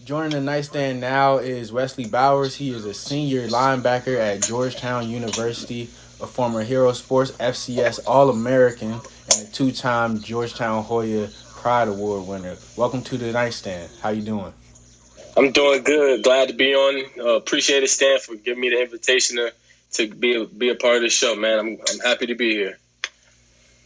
Joining the nightstand now is Wesley Bowers. He is a senior linebacker at Georgetown University, a former Hero Sports FCS All American, and a two-time Georgetown Hoya Pride Award winner. Welcome to the nightstand. How you doing? I'm doing good. Glad to be on. Appreciate it, Stan, for giving me the invitation to be a part of the show, man. I'm happy to be here.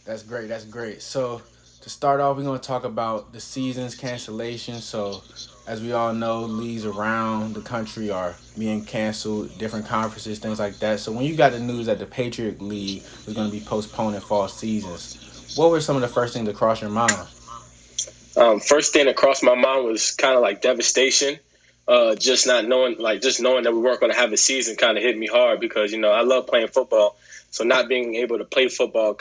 That's great. That's great. So to start off, we're going to talk about the season's cancellation. So as we all know, leagues around the country are being canceled, different conferences, things like that. So when you got the news that the Patriot League was going to be postponing fall seasons, what were some of the first things that crossed your mind? First thing that crossed my mind was kind of like devastation. Just not knowing, just knowing that we weren't going to have a season kind of hit me hard because, I love playing football. So not being able to play football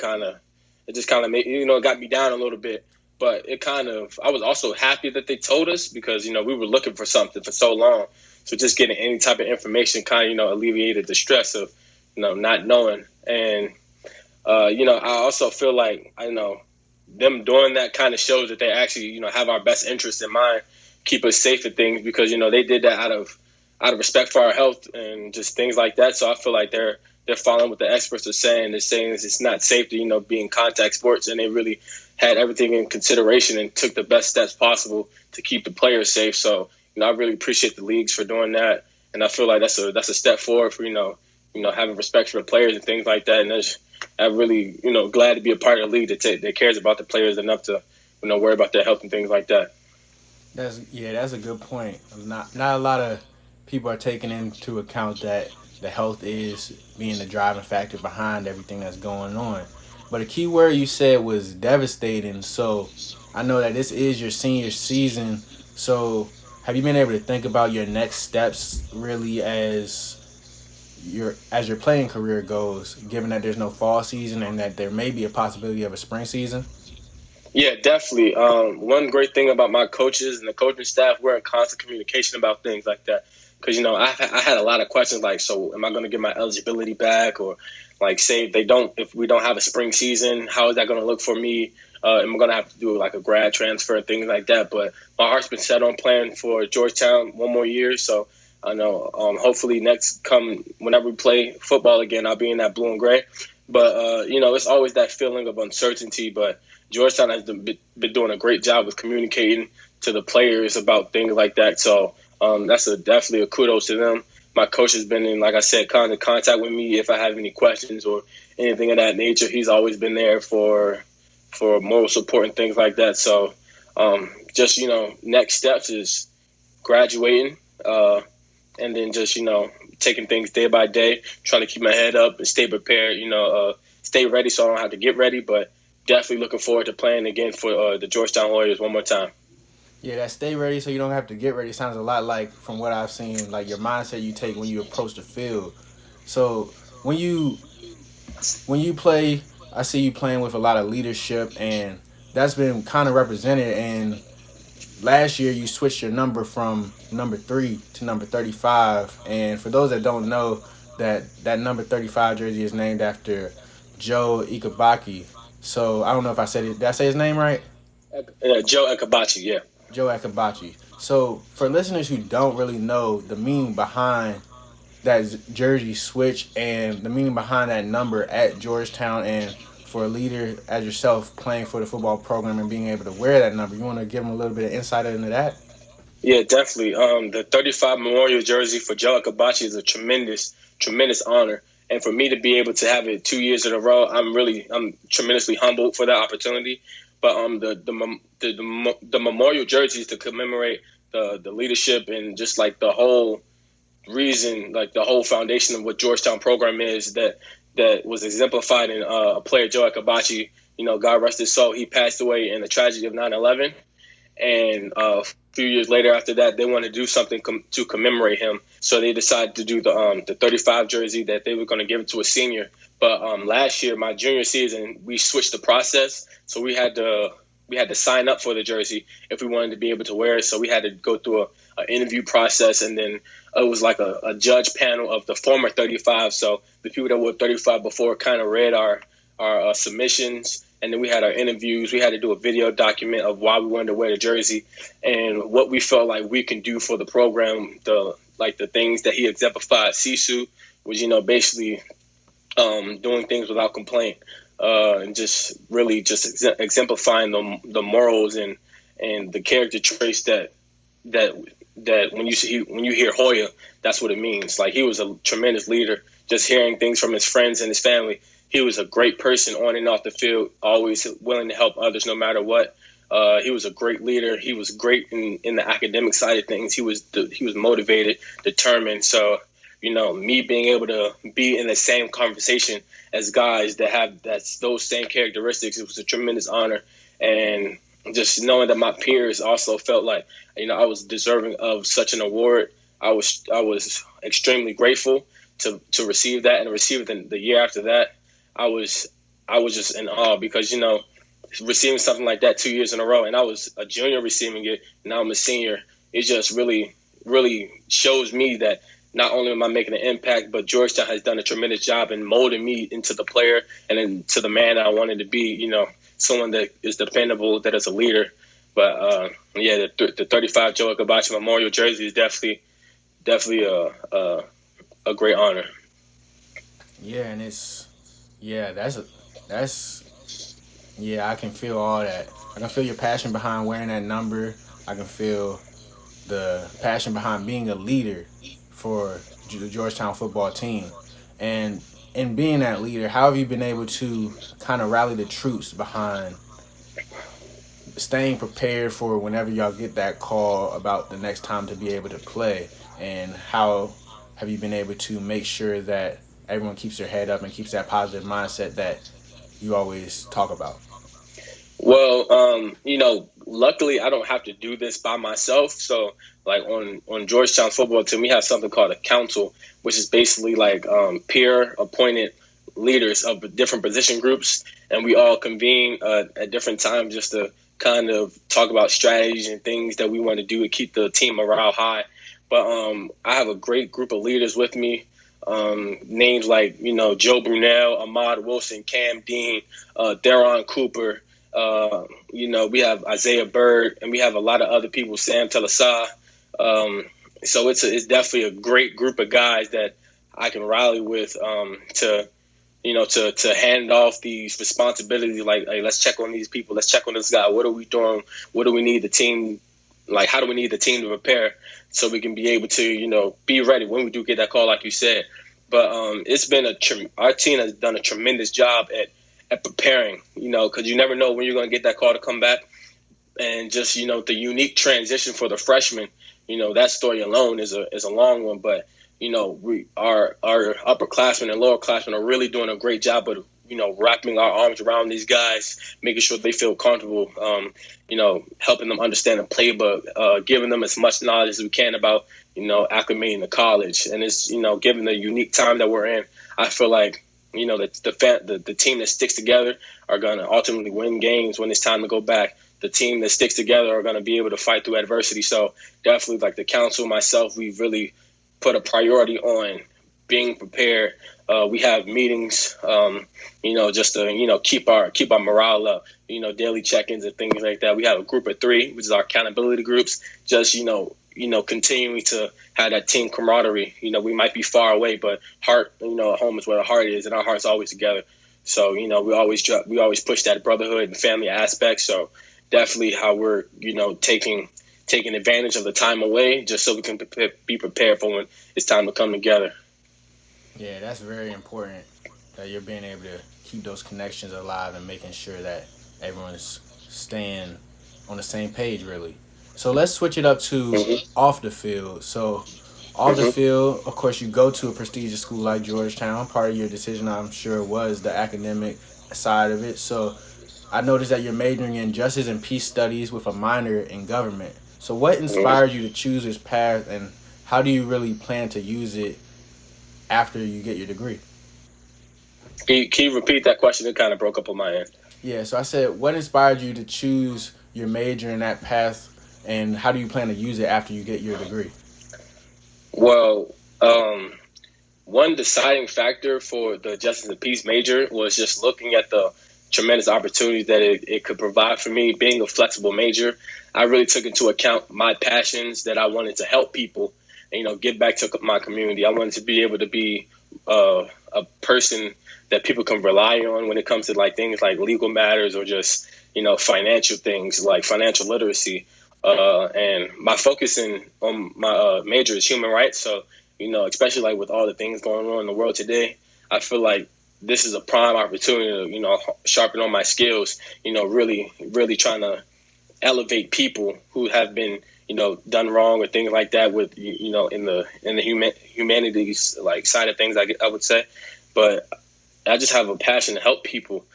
it just kind of made, it got me down a little bit. But I was also happy that they told us because, we were looking for something for so long. So just getting any type of information alleviated the stress of, not knowing. And, I also feel like, them doing that kind of shows that they actually, have our best interest in mind, keep us safe and things because, they did that out of respect for our health and just things like that. So I feel like they're following what the experts are saying. They're saying it's not safe to, be in contact sports, and they really had everything in consideration and took the best steps possible to keep the players safe. So, I really appreciate the leagues for doing that. And I feel like that's a step forward for, having respect for the players and things like that. And I'm really, glad to be a part of the league that cares about the players enough to, worry about their health and things like that. That's a good point. Not a lot of people are taking into account that the health is being the driving factor behind everything that's going on. But a key word you said was devastating. So I know that this is your senior season. So have you been able to think about your next steps really as your playing career goes, given that there's no fall season and that there may be a possibility of a spring season? Yeah, definitely. One great thing about my coaches and the coaching staff, we're in constant communication about things like that. Because I had a lot of questions like, so am I going to get my eligibility back, or like, say if we don't have a spring season, how is that going to look for me? Am I going to have to do like a grad transfer and things like that? But my heart's been set on playing for Georgetown one more year, so I know hopefully whenever we play football again, I'll be in that blue and gray. But it's always that feeling of uncertainty, but Georgetown has been doing a great job with communicating to the players about things like that. So that's definitely a kudos to them. My coach has been in, like I said, kind of contact with me if I have any questions or anything of that nature. He's always been there for moral support and things like that. So just next steps is graduating, and then just taking things day by day, trying to keep my head up and stay prepared. Stay ready so I don't have to get ready, but definitely looking forward to playing again for the Georgetown Warriors one more time. Yeah, that stay ready so you don't have to get ready sounds a lot like from what I've seen, like your mindset you take when you approach the field. So when you play, I see you playing with a lot of leadership, and that's been kind of represented. And last year, you switched your number from number 3 to number 35. And for those that don't know, that number 35 jersey is named after Joe Ikebaki. So I don't know if I said it. Did I say his name right? Joe Ekabachi, yeah. Joe Akabachi. So for listeners who don't really know the meaning behind that jersey switch and the meaning behind that number at Georgetown, and for a leader as yourself playing for the football program and being able to wear that number, you want to give them a little bit of insight into that? Yeah, definitely. The 35 Memorial jersey for Joe Akabachi is a tremendous, tremendous honor. And for me to be able to have it 2 years in a row, I'm tremendously humbled for that opportunity. But the memorial jerseys to commemorate the leadership and just like the whole reason, like the whole foundation of what Georgetown program is that was exemplified in a player, Joe Akabachi. God rest his soul. He passed away in the tragedy of 9/11. And a few years later after that, they wanted to do something to commemorate him. So they decided to do the 35 jersey that they were going to give it to a senior. But last year, my junior season, we switched the process. So we had to sign up for the jersey if we wanted to be able to wear it. So we had to go through an interview process, and then it was like a judge panel of the former 35. So the people that were 35 before kind of read our submissions, and then we had our interviews. We had to do a video document of why we wanted to wear the jersey and what we felt like we can do for the program. The things that he exemplified. Sisu was basically doing things without complaint, and just really just exemplifying the morals and the character traits that that when you hear Hoya, that's what it means. Like, he was a tremendous leader. Just hearing things from his friends and his family, he was a great person on and off the field, always willing to help others no matter what. He was a great leader. He was great in the academic side of things. He was motivated, determined. So, me being able to be in the same conversation as guys that have those same characteristics, it was a tremendous honor. And just knowing that my peers also felt like, I was deserving of such an award, I was extremely grateful to receive that, and receive it the year after that. I was just in awe because, receiving something like that 2 years in a row, and I was a junior receiving it, and now I'm a senior. It just really, really shows me that not only am I making an impact, but Georgetown has done a tremendous job in molding me into the player and into the man I wanted to be, someone that is dependable, that is a leader. But, the 35 Joe Akabachi Memorial jersey is definitely a great honor. Yeah, and I can feel all that. I can feel your passion behind wearing that number. I can feel the passion behind being a leader for the Georgetown football team. And in being that leader, how have you been able to kind of rally the troops behind staying prepared for whenever y'all get that call about the next time to be able to play? And how have you been able to make sure that everyone keeps their head up and keeps that positive mindset that you always talk about? Well, luckily I don't have to do this by myself. So, like, on Georgetown football team, we have something called a council, which is basically like peer appointed leaders of different position groups, and we all convene at different times just to kind of talk about strategies and things that we want to do to keep the team morale high. But I have a great group of leaders with me. Names like Joe Brunel, Ahmad Wilson, Cam Dean, Deron Cooper. We have Isaiah Bird, and we have a lot of other people, Sam Telasa. So it's definitely a great group of guys that I can rally with to hand off these responsibilities. Like, hey, let's check on these people. Let's check on this guy. What are we doing? What do we need the team? Like, how do we need the team to prepare so we can be able to, be ready when we do get that call, like you said. But it's been our team has done a tremendous job at preparing, because you never know when you're going to get that call to come back. And just, the unique transition for the freshmen, that story alone is a long one. But, our upperclassmen and lowerclassmen are really doing a great job of, wrapping our arms around these guys, making sure they feel comfortable, helping them understand the playbook, giving them as much knowledge as we can about, acclimating to college. And it's, given the unique time that we're in, I feel like, the team that sticks together are going to ultimately win games when it's time to go back. The team that sticks together are going to be able to fight through adversity. So definitely, like the council, myself, we've really put a priority on being prepared. We have meetings, just to, keep our morale up, daily check-ins and things like that. We have a group of 3, which is our accountability groups, just, continuing to have that team camaraderie. We might be far away, but heart, home is where the heart is, and our heart's always together. So, we always push that brotherhood and family aspect. So definitely how we're, taking advantage of the time away just so we can be prepared for when it's time to come together. Yeah, that's very important that you're being able to keep those connections alive and making sure that everyone's staying on the same page, really. So let's switch it up to Mm-hmm. off the field. So, off the Mm-hmm. field, of course, you go to a prestigious school like Georgetown. Part of your decision, I'm sure, was the academic side of it. So, I noticed that you're majoring in justice and peace studies with a minor in government. So, what inspired you to choose this path, and how do you really plan to use it after you get your degree? Can you repeat that question? It kind of broke up on my end. Yeah, so I said, what inspired you to choose your major in that path, and how do you plan to use it after you get your degree? Well, one deciding factor for the Justice and Peace major was just looking at tremendous opportunities that it could provide for me. Being a flexible major, I really took into account my passions that I wanted to help people and, give back to my community. I wanted to be able to be a person that people can rely on when it comes to like things like legal matters or just, financial things like financial literacy. And my focusing on my major is human rights. So, especially like with all the things going on in the world today, I feel like this is a prime opportunity to, sharpen on my skills, really, really trying to elevate people who have been, done wrong or things like that with, in the humanities like side of things, I would say. But I just have a passion to help people.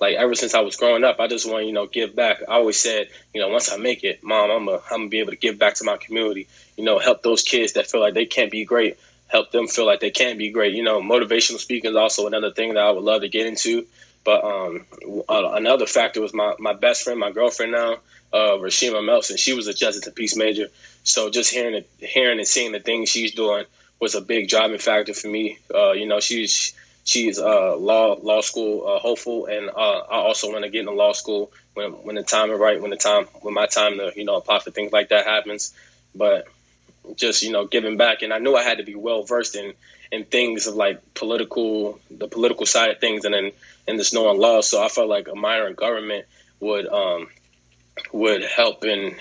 Like ever since I was growing up, I just want to, give back. I always said, once I make it, Mom, I'm gonna be able to give back to my community. Help those kids that feel like they can't be great. Help them feel like they can be great. Motivational speaking is also another thing that I would love to get into. But another factor was my best friend, my girlfriend now, Rashima Melson. She was a justice and peace major. So just hearing and seeing the things she's doing was a big driving factor for me. She's law school hopeful, and I also want to get into law school when the time is right, when my time to apply for things like that happens. But just giving back, and I knew I had to be well versed in things of like the political side of things, and then in this knowing law. So I felt like a minor in government would help me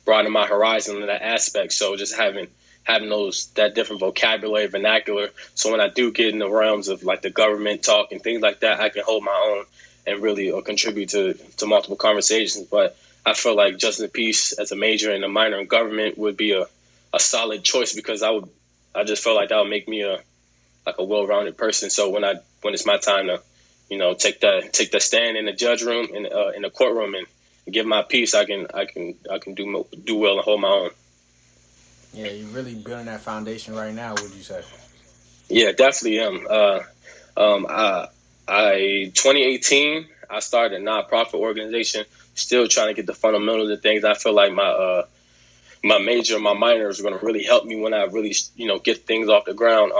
broaden my horizon in that aspect. So just having that different vocabulary, vernacular. So when I do get in the realms of like the government talk and things like that, I can hold my own and really contribute to multiple conversations. But I feel like justice and peace as a major and a minor in government would be a solid choice, because I just felt like that would make me a well-rounded person. So when it's my time to, take that stand in the judge room in the courtroom and give my piece, I can do well and hold my own. Yeah, you're really building that foundation right now, would you say? Yeah, definitely am. 2018, I started a nonprofit organization, still trying to get the fundamentals of things. I feel like my major and my minors are going to really help me when I really, get things off the ground.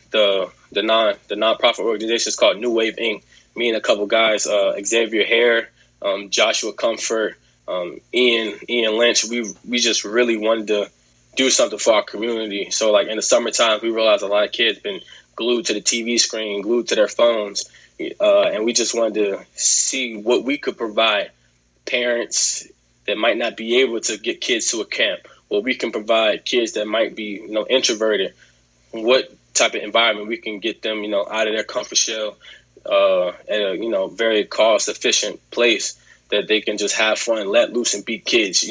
The nonprofit organization is called New Wave Inc. Me and a couple guys, Xavier Hare, Joshua Comfort, Ian Lynch. We just really wanted to do something for our community. So like in the summertime, we realized a lot of kids been glued to the TV screen, glued to their phones, and we just wanted to see what we could provide parents that might not be able to get kids to a camp. Well, we can provide kids that might be, introverted. What type of environment we can get them, out of their comfort shell, at a, very cost efficient place that they can just have fun, let loose, and be kids.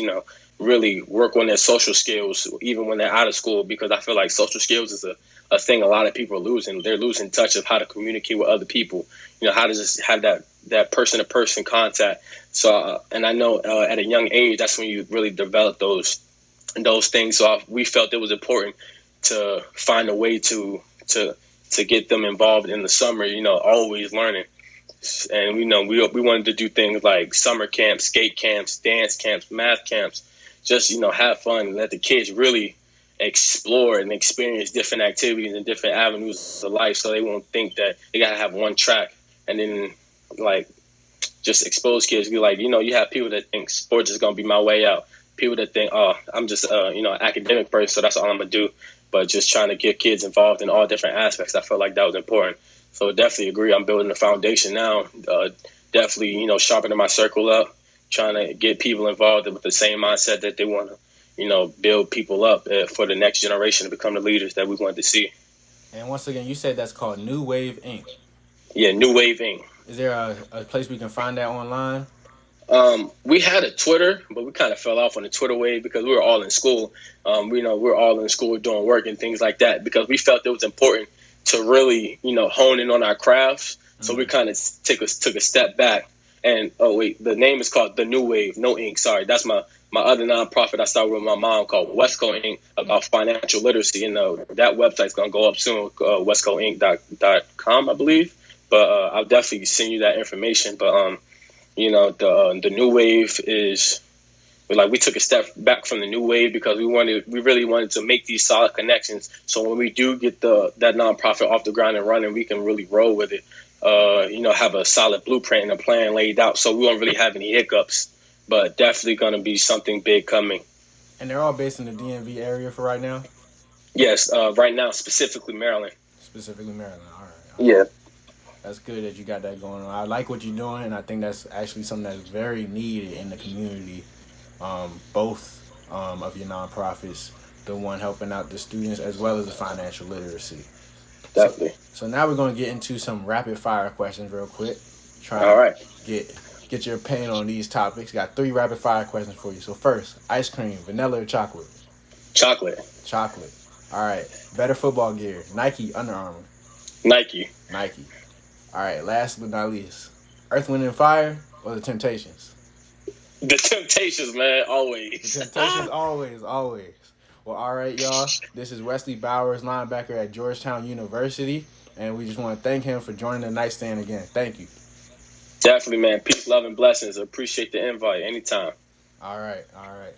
Really work on their social skills even when they're out of school, because I feel like social skills is a thing a lot of people are losing. They're losing touch of how to communicate with other people. How to just have that person to person contact. So, and I know at a young age, that's when you really develop those things. So we felt it was important to find a way to get them involved in the summer. Always learning, and we wanted to do things like summer camps, skate camps, dance camps, math camps. Just have fun and let the kids really explore and experience different activities and different avenues of life, so they won't think that they gotta have one track. And then like just expose kids. Be like, you have people that think sports is gonna be my way out. People that think, oh, I'm just an academic person, so that's all I'm gonna do. But just trying to get kids involved in all different aspects. I felt like that was important. So definitely agree. I'm building a foundation now. Definitely, sharpening my circle up, trying to get people involved with the same mindset that they want to, build people up for the next generation to become the leaders that we want to see. And once again, you said that's called New Wave Inc. Yeah, New Wave Inc. Is there a place we can find that online? We had a Twitter, but we kind of fell off on the Twitter wave because we were all in school. We're all in school doing work and things like that, because we felt it was important to really, hone in on our crafts. So we kind of took a step back. And the name is called The New Wave, no ink. Sorry, that's my other nonprofit I started with my mom called Wesco Inc. about financial literacy. And that website's gonna go up soon, wescoinc.com, I believe. But I'll definitely send you that information. But the new wave is we took a step back from the new wave because we really wanted to make these solid connections. So when we do get that nonprofit off the ground and running, we can really roll with it. have a solid blueprint and a plan laid out, so we won't really have any hiccups. But definitely going to be something big coming. And they're all based in the DMV area for right now, Yes, right now specifically Maryland. specifically Maryland. All right, all right. Yeah, That's good that you got that going on. I like what you're doing, and I think that's actually something that's very needed in the community. Both of your nonprofits, the one helping out the students as well as the financial literacy. So, definitely. so now we're gonna get into some rapid fire questions real quick. Try All and right, get your opinion on these topics. Got three rapid fire questions for you. So first, ice cream, vanilla or chocolate? chocolate, Chocolate. All right. Better football gear, Nike, Under Armour, Nike, Nike. All right. Last but not least, Earth, Wind, and Fire or the Temptations? the Temptations, man, The always. Temptations, always, always. Well, all right, y'all. This is Wesley Bowers, linebacker at Georgetown University, and we just want to thank him for joining the nightstand again. Thank you. Definitely, man. Peace, love, and blessings. Appreciate the invite anytime. All right, all right.